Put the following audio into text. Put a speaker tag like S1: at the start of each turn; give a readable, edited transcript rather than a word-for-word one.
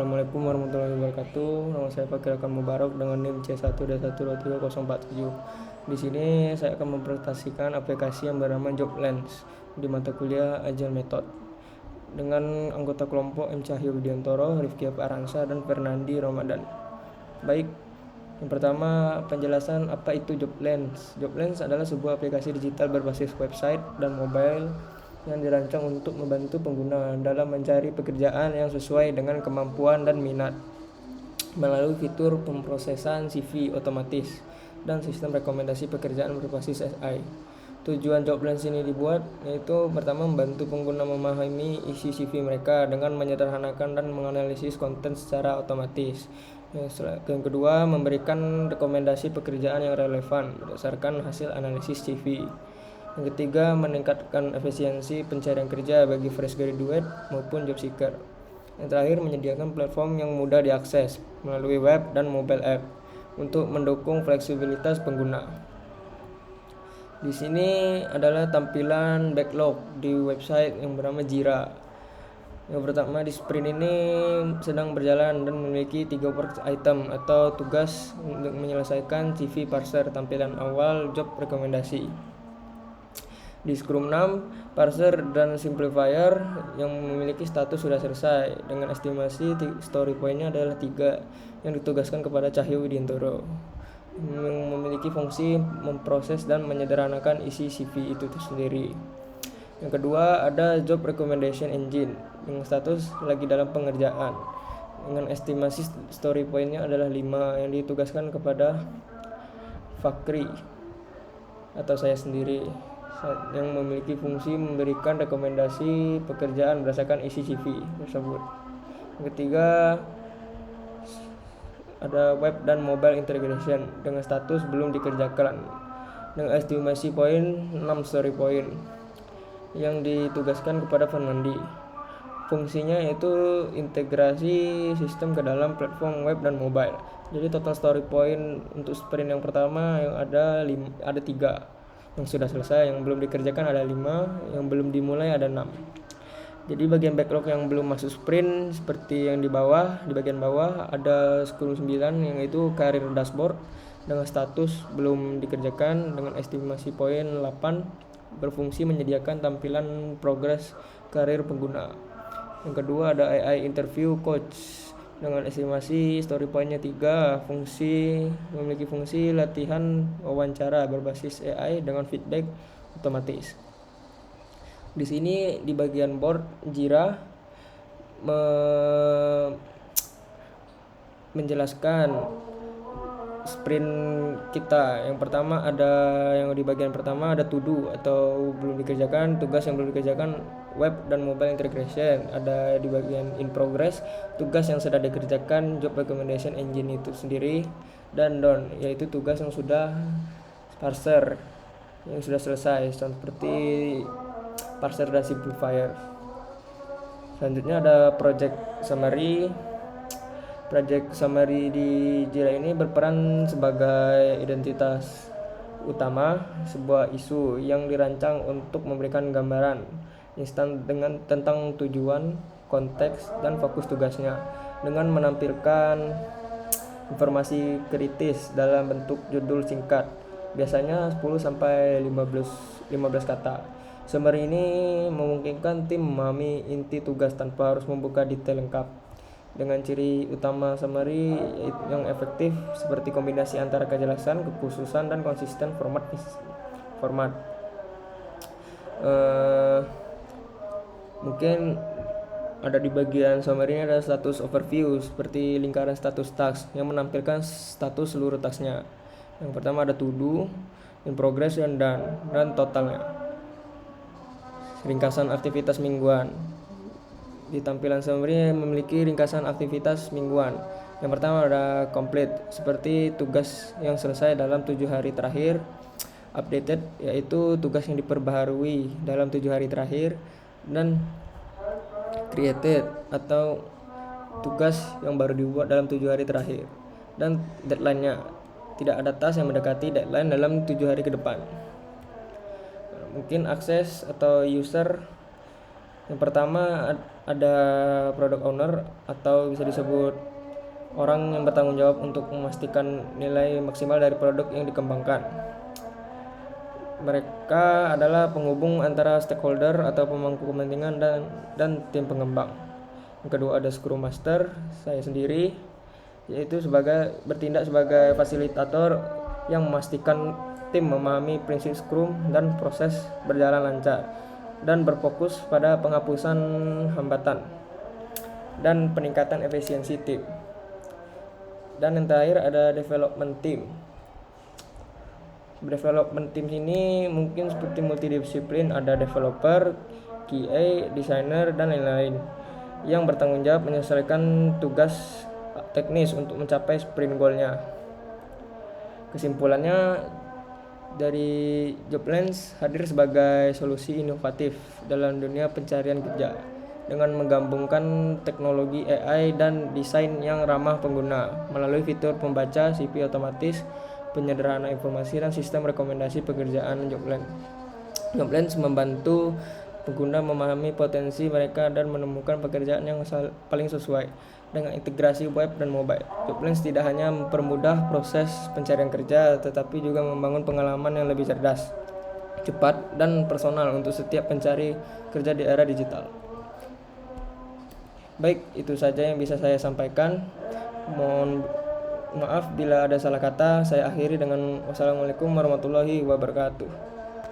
S1: Assalamualaikum warahmatullahi wabarakatuh. Nama saya Fakir Akan Mubarak dengan NIM C1D1233047. Di sini saya akan mempresentasikan aplikasi yang bernama JobLens di mata kuliah Agile Method dengan anggota kelompok M. Cahyo Widiantoro, Rifki Aransa, dan Fernandi Ramadan. Baik, yang pertama penjelasan apa itu JobLens. JobLens adalah sebuah aplikasi digital berbasis website dan mobile yang dirancang untuk membantu pengguna dalam mencari pekerjaan yang sesuai dengan kemampuan dan minat melalui fitur pemrosesan CV otomatis dan sistem rekomendasi pekerjaan berbasis AI. Tujuan JobLens ini dibuat yaitu pertama membantu pengguna memahami isi CV mereka dengan menyederhanakan dan menganalisis konten secara otomatis. Yang kedua, memberikan rekomendasi pekerjaan yang relevan berdasarkan hasil analisis CV. Yang ketiga, meningkatkan efisiensi pencarian kerja bagi fresh graduate maupun job seeker. Yang terakhir, menyediakan platform yang mudah diakses melalui web dan mobile app untuk mendukung fleksibilitas pengguna. Di sini adalah tampilan backlog di website yang bernama Jira. Yang pertama, di sprint ini sedang berjalan dan memiliki 3 work item atau tugas untuk menyelesaikan CV parser tampilan awal job rekomendasi. Di Scrum 6, parser dan simplifier yang memiliki status sudah selesai dengan estimasi story point-nya adalah 3 yang ditugaskan kepada Cahyo Widiantoro yang memiliki fungsi memproses dan menyederhanakan isi CV itu sendiri. Yang kedua, ada job recommendation engine dengan status lagi dalam pengerjaan dengan estimasi story point-nya adalah 5 yang ditugaskan kepada Fakri atau saya sendiri yang memiliki fungsi memberikan rekomendasi pekerjaan berdasarkan isi CV tersebut. Yang ketiga, ada web dan mobile integration dengan status belum dikerjakan dengan estimasi poin 6 story point yang ditugaskan kepada Fernandi. Fungsinya yaitu integrasi sistem ke dalam platform web dan mobile. Jadi total story point untuk sprint yang pertama yang ada 3 yang sudah selesai, yang belum dikerjakan ada 5, yang belum dimulai ada 6. Jadi bagian backlog yang belum masuk sprint seperti yang di bagian bawah ada Scrum 9 yang itu career dashboard dengan status belum dikerjakan dengan estimasi poin 8 berfungsi menyediakan tampilan progres karir pengguna. Yang kedua ada AI interview coach dengan estimasi story point-nya 3, memiliki fungsi latihan wawancara berbasis AI dengan feedback otomatis. Di sini di bagian board Jira menjelaskan sprint kita. Yang pertama di bagian pertama ada to do atau belum dikerjakan, tugas yang belum dikerjakan web dan mobile integration. Ada di bagian in progress, tugas yang sudah dikerjakan job recommendation engine itu sendiri, dan done yaitu tugas yang sudah parser yang sudah selesai seperti parser dan simplifier. Selanjutnya ada project summary. Project summary di Jira ini berperan sebagai identitas utama sebuah isu yang dirancang untuk memberikan gambaran instan tentang tujuan, konteks, dan fokus tugasnya dengan menampilkan informasi kritis dalam bentuk judul singkat, biasanya 10 sampai 15 kata. Summary ini memungkinkan tim memahami inti tugas tanpa harus membuka detail lengkap. Dengan ciri utama summary yang efektif seperti kombinasi antara kejelasan, kekhususan, dan konsisten format. Mungkin ada di bagian summary ada status overview seperti lingkaran status task yang menampilkan status seluruh tasknya. Yang pertama ada to do, in progress, dan done, dan totalnya. Ringkasan aktivitas mingguan. Di tampilan summary memiliki ringkasan aktivitas mingguan. Yang pertama ada complete seperti tugas yang selesai dalam 7 hari terakhir. Updated yaitu tugas yang diperbaharui dalam 7 hari terakhir. Dan created atau tugas yang baru dibuat dalam 7 hari terakhir. Dan deadline-nya, tidak ada task yang mendekati deadline dalam 7 hari ke depan. Mungkin akses atau user. Yang pertama Ada product owner atau bisa disebut orang yang bertanggung jawab untuk memastikan nilai maksimal dari produk yang dikembangkan. Mereka adalah penghubung antara stakeholder atau pemangku kepentingan dan tim pengembang. Yang kedua ada Scrum Master, saya sendiri, yaitu bertindak sebagai fasilitator yang memastikan tim memahami prinsip Scrum dan proses berjalan lancar dan berfokus pada penghapusan hambatan dan peningkatan efisiensi tim. Dan yang terakhir ada development team. Development team ini mungkin seperti multidisiplin, ada developer, QA, designer, dan lain-lain yang bertanggung jawab menyelesaikan tugas teknis untuk mencapai sprint goal-nya. Kesimpulannya, dari Joblens hadir sebagai solusi inovatif dalam dunia pencarian kerja dengan menggabungkan teknologi AI dan desain yang ramah pengguna melalui fitur pembaca CV otomatis, penyederhanaan informasi, dan sistem rekomendasi pekerjaan Joblens. Joblens membantu pengguna memahami potensi mereka dan menemukan pekerjaan yang paling sesuai dengan integrasi web dan mobile. Joblens tidak hanya mempermudah proses pencarian kerja, tetapi juga membangun pengalaman yang lebih cerdas, cepat, dan personal untuk setiap pencari kerja di era digital. Baik, itu saja yang bisa saya sampaikan. Mohon maaf bila ada salah kata. Saya akhiri dengan wassalamualaikum warahmatullahi wabarakatuh.